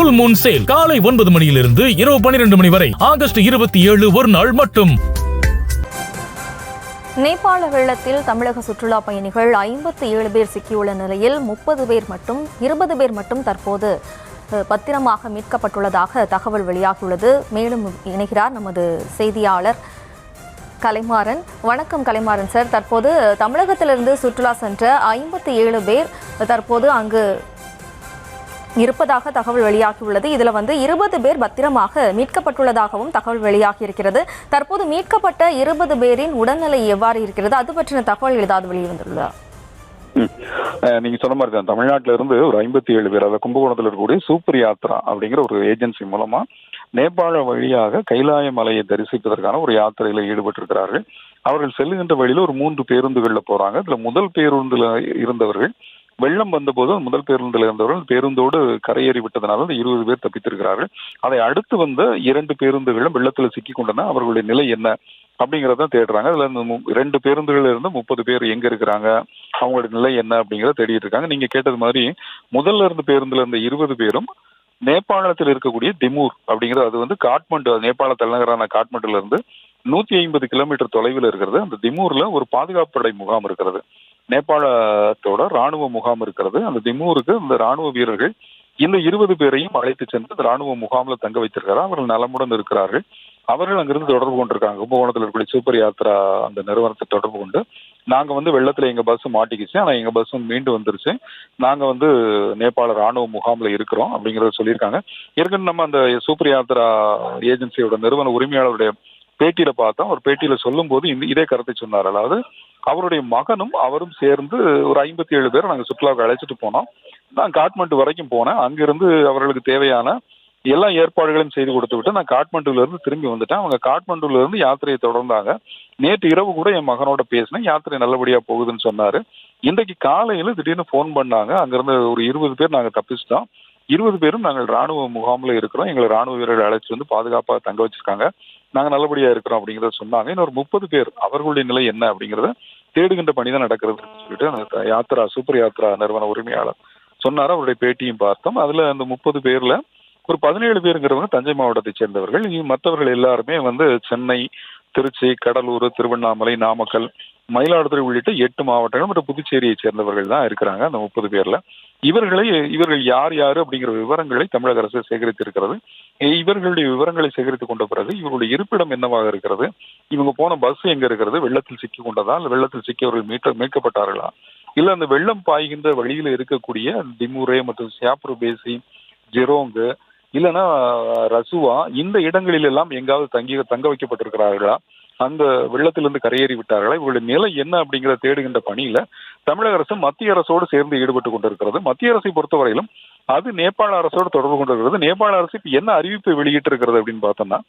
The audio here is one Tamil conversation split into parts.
ஃபுல் மூன் சேல் காலை 9 மணியிலிருந்து இரவு 12 மணி வரை ஆகஸ்ட் 27 ஒரு நாள் மட்டும். நேபாள வெள்ளத்தில் தமிழக சுற்றுலா பயணிகள் 57 பேர் சிக்கியுள்ள நிலையில் 30 பேர் மட்டும் தற்போது பத்திரமாக மீட்கப்பட்டுள்ளதாக தகவல் வெளியாகியுள்ளது. மேலும் இணைகிறார் நமது செய்தியாளர் கலைமாறன். வணக்கம் கலைமாறன் சார். தற்போது தமிழகத்திலிருந்து சுற்றுலா சென்ற 57 பேர் தற்போது அங்கு இருப்பதாக தகவல் வெளியாகியுள்ளது. இதுல 20 பேர் பத்திரமாக மீட்கப்பட்டுள்ளதாகவும் தகவல் வெளியாகி இருக்கிறது. தற்போது மீட்கப்பட்ட 20 பேரின் உடல்நிலை எவ்வாறு இருக்கிறது, அது பற்றின தகவல் ஏதாவது வெளிவந்துள்ளதா? நீங்க சொன்ன மாதிரி தான், தமிழ்நாட்டில இருந்து ஒரு 57 பேர், அதாவது கும்பகோணத்தில் இருக்கக்கூடிய சூப்பர் யாத்ரா அப்படிங்கிற ஒரு ஏஜென்சி மூலமா நேபாள வழியாக கைலாய மலையை தரிசிப்பதற்கான ஒரு யாத்திரையில ஈடுபட்டு இருக்கிறார்கள். அவர்கள் செல்லுகின்ற வழியில ஒரு 3 பேருந்துகள்ல போறாங்க. இதுல முதல் பேருந்துல இருந்தவர்கள் வெள்ளம் வந்தபோது முதல் பேருந்தில் இருந்தவர்கள் பேருந்தோடு கரையேறி விட்டதனால 20 பேர் தப்பித்திருக்கிறார்கள். அதை அடுத்து வந்த 2 பேருந்துகளும் வெள்ளத்தில் சிக்கி கொண்டன. அவர்களுடைய நிலை என்ன அப்படிங்கிறத தேடுறாங்க. அதுல 2 பேருந்துகள் இருந்து 30 பேர் எங்க இருக்கிறாங்க, அவங்களுடைய நிலை என்ன அப்படிங்கிறத தேடிட்டு இருக்காங்க. நீங்க கேட்டது மாதிரி முதல்ல இருந்து பேருந்துல இருந்த 20 பேரும் நேபாளத்தில் இருக்கக்கூடிய திமூர் அப்படிங்கிறது, அது காட்மண்டு, நேபாள தலைநகரான காட்மண்டுல இருந்து 150 கிலோமீட்டர் தொலைவில் இருக்கிறது. அந்த திமூர்ல ஒரு பாதுகாப்பு படை முகாம் இருக்கிறது, நேபாளத்தோட ராணுவ முகாம் இருக்கிறது. அந்த திமூருக்கு இந்த ராணுவ வீரர்கள் இந்த 20 பேரையும் அழைத்து சென்று அந்த ராணுவ முகாம்ல தங்க வைத்திருக்கிறார். அவர்கள் நலமுடன் இருக்கிறார்கள். அவர்கள் அங்கிருந்து தொடர்பு கொண்டிருக்காங்க. கும்பகோணத்தில் இருக்கக்கூடிய சூப்பர் யாத்ரா அந்த நிறுவனத்தை தொடர்பு கொண்டு, நாங்க வெள்ளத்துல எங்க பஸ் மாட்டிக்கிச்சு, ஆனா எங்க பஸ்ஸும் மீண்டு வந்துருச்சு, நாங்க நேபாள ராணுவ முகாம்ல இருக்கிறோம் அப்படிங்கறத சொல்லியிருக்காங்க. ஏற்கனவே நம்ம அந்த சூப்பர் யாத்ரா ஏஜென்சியோட நிறுவன உரிமையாளருடைய பேட்டியில பார்த்தோம். அவர் பேட்டியில சொல்லும் போது இதே கருத்தை சொன்னார். அதாவது அவருடைய மகனும் அவரும் சேர்ந்து ஒரு 57 பேர் நாங்க சுற்றுலாவுக்கு அழைச்சிட்டு போனோம். நான் காட்மண்டு வரைக்கும் போனேன். அங்கிருந்து அவர்களுக்கு தேவையான எல்லா ஏற்பாடுகளையும் செய்து கொடுத்து விட்டு நான் காட்மண்டுல இருந்து திரும்பி வந்துட்டேன். அவங்க காட்மண்டுல இருந்து யாத்திரையை தொடர்ந்தாங்க. நேற்று இரவு கூட என் மகனோட பேசினேன், யாத்திரை நல்லபடியா போகுதுன்னு சொன்னாரு. இன்றைக்கு காலையில திடீர்னு போன் பண்ணாங்க, அங்கிருந்து ஒரு 20 பேர் நாங்க தப்பிச்சிட்டோம், 20 பேரும் நாங்கள் ராணுவ முகாம்ல இருக்கிறோம், எங்களை ராணுவ வீரர்கள் அழைச்சி வந்து பாதுகாப்பாக தங்க வச்சிருக்காங்க, நாங்க நல்லபடியா இருக்கிறோம் அப்படிங்கறத சொன்னாங்க. இன்னொரு 30 பேர் அவர்களுடைய நிலை என்ன அப்படிங்கறத தேடுகின்ற பணிதான் நடக்கிறதுன்னு சொல்லிட்டு அந்த யாத்ரா சூப்பர் யாத்ரா நிறுவன உரிமையாளர் சொன்னாரு. அவருடைய பேட்டியும் பார்த்தோம். அதுல அந்த 30 பேர்ல ஒரு 17 பேருங்கிறவங்க தஞ்சை மாவட்டத்தை சேர்ந்தவர்கள். மற்றவர்கள் எல்லாருமே சென்னை, திருச்சி, கடலூர், திருவண்ணாமலை, நாமக்கல், மயிலாடுதுறை உள்ளிட்ட 8 மாவட்டங்கள் மற்றும் புதுச்சேரியை சேர்ந்தவர்கள் தான் இருக்கிறாங்க அந்த 30 பேர்ல. இவர்கள் யார் யாரு அப்படிங்கிற விவரங்களை தமிழக அரசு சேகரித்திருக்கிறது. இவர்களுடைய விவரங்களை சேகரித்துக் கொண்ட பிறகு இவர்களுடைய இருப்பிடம் என்னவாக இருக்கிறது, இவங்க போன பஸ் எங்க இருக்கிறது, வெள்ளத்தில் சிக்கி கொண்டதா, இல்ல வெள்ளத்தில் சிக்கியவர்கள் மீட்கப்பட்டார்களா, இல்ல அந்த வெள்ளம் பாய்கின்ற வழியில் இருக்கக்கூடிய திமுரே மற்றும் சியாப்ரு பேசி, ஜெரோங்கு, இல்லைன்னா ரசுவா, இந்த இடங்களில் எல்லாம் எங்காவது தங்க வைக்கப்பட்டிருக்கிறார்களா, அந்த வெள்ளத்திலிருந்து கரையேறி விட்டார்களா, இவர்களுடைய நிலை என்ன அப்படிங்கிறத தேடுகின்ற பணியில தமிழக அரசு மத்திய அரசோடு சேர்ந்து ஈடுபட்டு கொண்டிருக்கிறது. மத்திய அரசை பொறுத்தவரையிலும் அது நேபாள அரசோடு தொடர்பு கொண்டிருக்கிறது. நேபாள அரசு இப்ப என்ன அறிவிப்பை வெளியிட்டு இருக்கிறது அப்படின்னு பார்த்தோம்னா,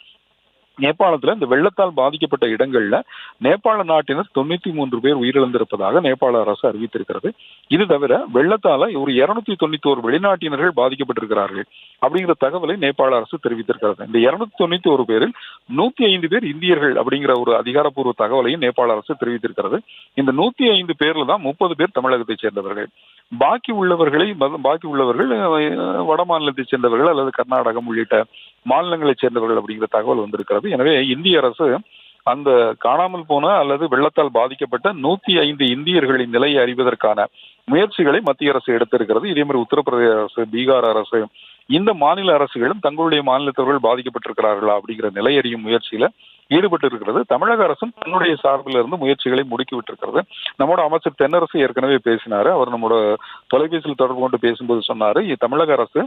நேபாளத்துல இந்த வெள்ளத்தால் பாதிக்கப்பட்ட இடங்கள்ல நேபாள நாட்டினர் 93 பேர் உயிரிழந்திருப்பதாக நேபாள அரசு அறிவித்திருக்கிறது. இது தவிர வெள்ளத்தால ஒரு 291 வெளிநாட்டினர்கள் பாதிக்கப்பட்டிருக்கிறார்கள் அப்படிங்கிற தகவலை நேபாள அரசு தெரிவித்திருக்கிறது. இந்த 291 பேரில் 105 பேர் இந்தியர்கள் அப்படிங்கிற ஒரு அதிகாரப்பூர்வ தகவலையும் நேபாள அரசு தெரிவித்திருக்கிறது. இந்த 105 பேர்ல தான் 30 பேர் தமிழகத்தை சேர்ந்தவர்கள். பாக்கி உள்ளவர்கள் வட மாநிலத்தை சேர்ந்தவர்கள் அல்லது கர்நாடகம் உள்ளிட்ட மாநிலங்களை சேர்ந்தவர்கள் அப்படிங்கிற தகவல் வந்திருக்கிறது. எனவே இந்திய அரசு அந்த காணாமல் போன அல்லது வெள்ளத்தால் பாதிக்கப்பட்ட 105 இந்தியர்களின் நிலையை அறிவதற்கான முயற்சிகளை மத்திய அரசு எடுத்திருக்கிறது. இதே மாதிரி உத்தரப்பிரதேச அரசு, பீகார் அரசு, இந்த மாநில அரசுகளும் தங்களுடைய மாநிலத்தவர்கள் பாதிக்கப்பட்டிருக்கிறார்களா அப்படிங்கிற நிலை அறியும் முயற்சியில ஈடுபட்டு இருக்கிறது. தமிழக அரசும் தன்னுடைய சார்பில் இருந்து முயற்சிகளை முடுக்கிவிட்டிருக்கிறது. நம்மோட அமைச்சர் தென்னரசு ஏற்கனவே பேசினாரு. அவர் நம்மோட தொலைபேசியில் தொடர்பு கொண்டு பேசும்போது சொன்னாரு, தமிழக அரசு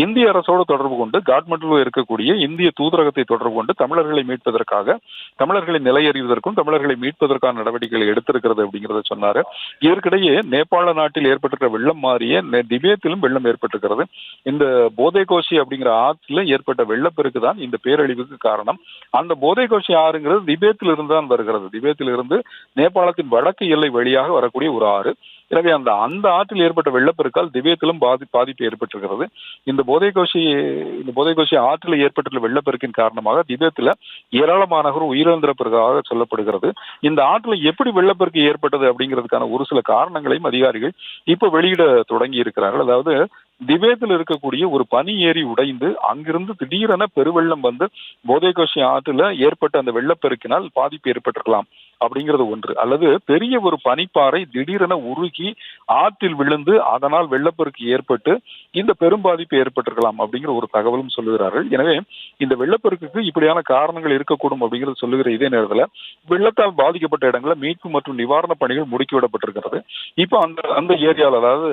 இந்திய அரசோடு தொடர்பு கொண்டு காட்மண்டுல இருக்கக்கூடிய இந்திய தூதரகத்தை தொடர்பு கொண்டு தமிழர்களை மீட்பதற்காக, தமிழர்களை நிலையறிவதற்கும் தமிழர்களை மீட்பதற்கான நடவடிக்கைகளை எடுத்திருக்கிறது அப்படிங்கிறத சொன்னாரு. இதற்கிடையே நேபாள நாட்டில் ஏற்பட்டிருக்கிற வெள்ளம் மாறிய திபேத்திலும் வெள்ளம் ஏற்பட்டிருக்கிறது. இந்த போதேகோஷி அப்படிங்கிற ஆற்றில் ஏற்பட்ட வெள்ளப்பெருக்கு தான் இந்த பேரழிவுக்கு காரணம். அந்த போதேகோஷி ஆறுங்கிறது திபேத்தில் இருந்து தான் வருகிறது. திபேத்தில் இருந்து நேபாளத்தின் வடக்கு எல்லை வழியாக வரக்கூடிய ஒரு ஆறு. எனவே அந்த ஆற்றில் ஏற்பட்ட வெள்ளப்பெருக்கால் திபேத்திலும் பாதிப்பு ஏற்பட்டிருக்கிறது. இந்த போதேகோஷி ஆற்றில் ஏற்பட்டுள்ள வெள்ளப்பெருக்கின் காரணமாக திபேத்தில் ஏராளமானவர் உயிரிழந்திருப்பதாக சொல்லப்படுகிறது. இந்த ஆற்றில் எப்படி வெள்ளப்பெருக்கு ஏற்பட்டது அப்படிங்கிறதுக்கான ஒரு சில காரணங்களையும் அதிகாரிகள் இப்ப வெளியிட தொடங்கி இருக்கிறார்கள். அதாவது திபேத்தில் இருக்கக்கூடிய ஒரு பனி ஏரி உடைந்து அங்கிருந்து திடீரென பெருவெள்ளம் வந்து போதைகோஷி ஆற்றுல ஏற்பட்ட அந்த வெள்ளப்பெருக்கினால் பாதிப்பு ஏற்பட்டிருக்கலாம் அப்படிங்கிறது ஒன்று. அல்லது பெரிய ஒரு பனிப்பாறை திடீரென உருகி ஆற்றில் விழுந்து அதனால் வெள்ளப்பெருக்கு ஏற்பட்டு இந்த பெரும் பாதிப்பு ஏற்பட்டிருக்கலாம் அப்படிங்கிற ஒரு தகவலும் சொல்லுகிறார்கள். எனவே இந்த வெள்ளப்பெருக்குக்கு இப்படியான காரணங்கள் இருக்கக்கூடும் அப்படிங்கிறது சொல்லுகிற இதே நேரத்தில் வெள்ளத்தால் பாதிக்கப்பட்ட இடங்களில் மீட்பு மற்றும் நிவாரண பணிகள் முடுக்கிவிடப்பட்டிருக்கிறது. இப்போ அந்த ஏரியாவில், அதாவது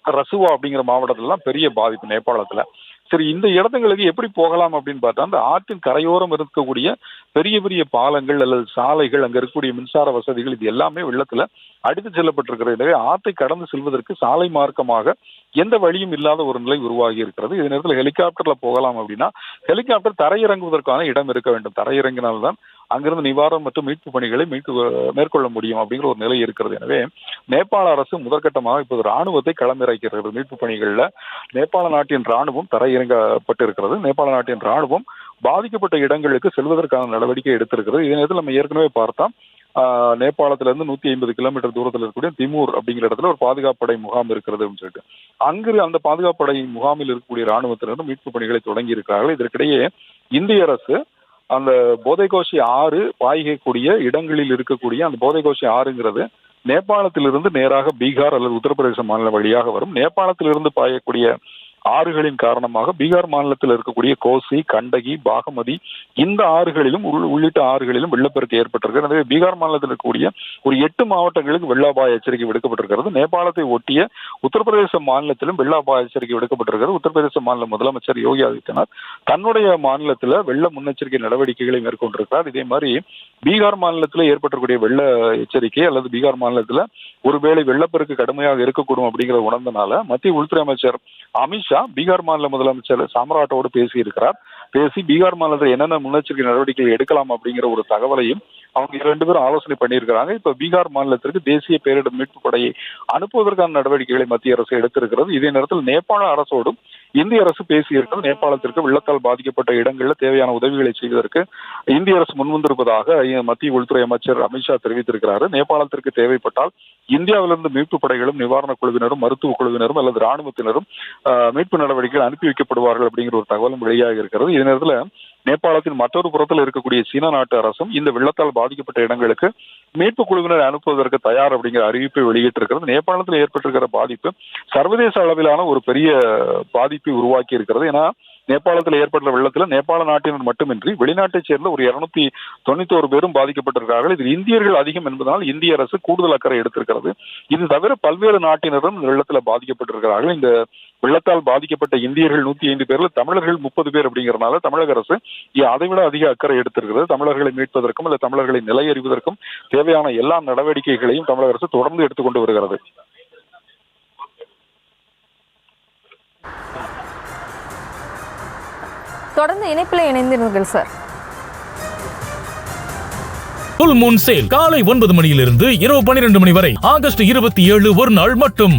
ரசுவா அப்படிங்கிற மாவட்டத்திலாம் பெரிய பாதிப்பு நேபாளத்துல. சரி, இந்த இடங்களுக்கு எப்படி போகலாம் அப்படின்னு பார்த்தா, அந்த ஆற்றின் கரையோரம் இருக்கக்கூடிய பெரிய பெரிய பாலங்கள் அல்லது சாலைகள், அங்க இருக்கக்கூடிய மின்சார வசதிகள், இது எல்லாமே வெள்ளத்துல அடித்து செல்லப்பட்டிருக்கிறது. எனவே ஆற்றை கடந்து செல்வதற்கு சாலை மார்க்கமாக எந்த வழியும் இல்லாத ஒரு நிலை உருவாகி இருக்கிறது. இதே நேரத்தில் ஹெலிகாப்டர்ல போகலாம் அப்படின்னா ஹெலிகாப்டர் தரையிறங்குவதற்கான இடம் இருக்க வேண்டும். தரையிறங்கினால்தான் அங்கிருந்து நிவாரணம் மற்றும் மீட்பு பணிகளை மேற்கொள்ள முடியும் அப்படிங்கிற ஒரு நிலை இருக்கிறது. எனவே நேபாள அரசு முதற்கட்டமாக இப்போது ராணுவத்தை களமிறக்கிறது மீட்பு பணிகள்ல. நேபாள நாட்டின் ராணுவம் தரையிறங்கப்பட்டிருக்கிறது. நேபாள நாட்டின் ராணுவம் பாதிக்கப்பட்ட இடங்களுக்கு செல்வதற்கான நடவடிக்கை எடுத்திருக்கிறது. இதே நேரத்தில் நம்ம ஏற்கனவே பார்த்தோம், நேபாளத்திலிருந்து 150 கிலோமீட்டர் தூரத்தில் இருக்கக்கூடிய திமூர் அப்படிங்கிற இடத்துல ஒரு பாதுகாப்பு படை முகாம் இருக்கிறது அப்படின்னு சொல்லிட்டு அங்கு அந்த பாதுகாப்பு படை முகாமில் இருக்கக்கூடிய ராணுவத்தினர் மீட்பு பணிகளை தொடங்கி இருக்கிறார்கள். இதற்கிடையே இந்திய அரசு அந்த போதைகோஷி ஆறு பாய்கக்கூடிய இடங்களில் இருக்கக்கூடிய அந்த போதைகோஷி ஆறுங்கிறது நேபாளத்திலிருந்து நேராக பீகார் அல்லது உத்தரப்பிரதேச மாநில வழியாக வரும். நேபாளத்திலிருந்து பாயக்கூடிய ஆறுகளின் காரணமாக பீகார் மாநிலத்தில் இருக்கக்கூடிய கோசி, கண்டகி, பாகமதி இந்த ஆறுகளிலும் உள்ளிட்ட ஆறுகளிலும் வெள்ளப்பெருக்கு ஏற்பட்டிருக்கிறது. எனவே பீகார் மாநிலத்தில் இருக்கக்கூடிய ஒரு 8 மாவட்டங்களுக்கு வெள்ள அபாய எச்சரிக்கை விடுக்கப்பட்டிருக்கிறது. நேபாளத்தை ஒட்டிய உத்தரப்பிரதேச மாநிலத்திலும் வெள்ள அபாய எச்சரிக்கை விடுக்கப்பட்டிருக்கிறது. உத்தரப்பிரதேச மாநில முதலமைச்சர் யோகி ஆதித்யநாத் தன்னுடைய மாநிலத்தில் வெள்ள முன்னெச்சரிக்கை நடவடிக்கைகளை மேற்கொண்டிருக்கிறார். இதே மாதிரி பீகார் மாநிலத்தில் ஏற்பட்டிருக்கூடிய வெள்ள எச்சரிக்கை அல்லது பீகார் மாநிலத்தில் ஒருவேளை வெள்ளப்பெருக்கு கடுமையாக இருக்கக்கூடும் அப்படிங்கிறத உணர்ந்தனால மத்திய உள்துறை அமைச்சர் அமித்ஷா பீகார் மாநில முதலமைச்சர் சாம்ராட்டோடு பேசியிருக்கிறார். பேசி பீகார் மாநிலத்தில் என்னென்ன முன்னெச்சரிக்கை நடவடிக்கைகள் எடுக்கலாம் அப்படிங்கிற ஒரு தகவலையும் அவங்க 2 பேரும் ஆலோசனை பண்ணியிருக்கிறாங்க. இப்ப பீகார் மாநிலத்திற்கு தேசிய பேரிடர் மீட்பு படையை அனுப்புவதற்கான நடவடிக்கைகளை மத்திய அரசு எடுத்திருக்கிறது. இதே நேரத்தில் நேபாள அரசோடும் இந்திய அரசு பேசியிருக்கிறது. நேபாளத்திற்கு வெள்ளத்தால் பாதிக்கப்பட்ட இடங்களில் தேவையான உதவிகளை செய்வதற்கு இந்திய அரசு முன்வந்திருப்பதாக மத்திய உள்துறை அமைச்சர் அமித்ஷா தெரிவித்திருக்கிறார். நேபாளத்திற்கு தேவைப்பட்டால் இந்தியாவிலிருந்து மீட்பு படைகளும் நிவாரண குழுவினரும் மருத்துவ குழுவினரும் அல்லது ராணுவத்தினரும் மீட்பு நடவடிக்கைகள் அனுப்பி வைக்கப்படுவார்கள் அப்படிங்கிற ஒரு தகவலும் வெளியாக இருக்கிறது. இதே நேரத்தில் நேபாளத்தின் மற்றொரு புறத்தில் இருக்கக்கூடிய சீனா நாட்டு அரசும் இந்த வெள்ளத்தால் பாதிக்கப்பட்ட இடங்களுக்கு மீட்பு குழுவினர் அனுப்புவதற்கு தயார் அப்படிங்கிற அறிவிப்பை வெளியிட்டிருக்கிறது. நேபாளத்தில் ஏற்பட்டிருக்கிற பாதிப்பு சர்வதேச அளவிலான ஒரு பெரிய பாதிப்பை உருவாக்கி இருக்கிறது. ஏன்னா நேபாளத்தில் ஏற்பட்ட வெள்ளத்தில் நேபாள நாட்டினர் மட்டுமின்றி வெளிநாட்டைச் சேர்ந்த ஒரு 291 பேரும் பாதிக்கப்பட்டிருக்கிறார்கள். இதில் இந்தியர்கள் அதிகம் என்பதனால் இந்திய அரசு கூடுதல் அக்கறை எடுத்திருக்கிறது. இது தவிர பல்வேறு நாட்டினரும் இந்த வெள்ளத்தில் பாதிக்கப்பட்டிருக்கிறார்கள். இந்த வெள்ளத்தால் பாதிக்கப்பட்ட இந்தியர்கள் 105 பேர்ல தமிழர்கள் 30 பேர் அப்படிங்கிறதுனால தமிழக அரசு அதைவிட அதிக அக்கறை எடுத்திருக்கிறது. தமிழர்களை மீட்பதற்கும் அல்லது தமிழர்களை நிலை அறிவதற்கும் தேவையான எல்லா நடவடிக்கைகளையும் தமிழக அரசு தொடர்ந்து எடுத்துக்கொண்டு வருகிறது. தொடர்ந்து இணைப்பில் இணைந்திருங்கள் சார். ஃபுல் மூன் சேல் காலை 9 மணியிலிருந்து இரவு 12 மணி வரை ஆகஸ்ட் 27 ஒரு நாள் மட்டும்.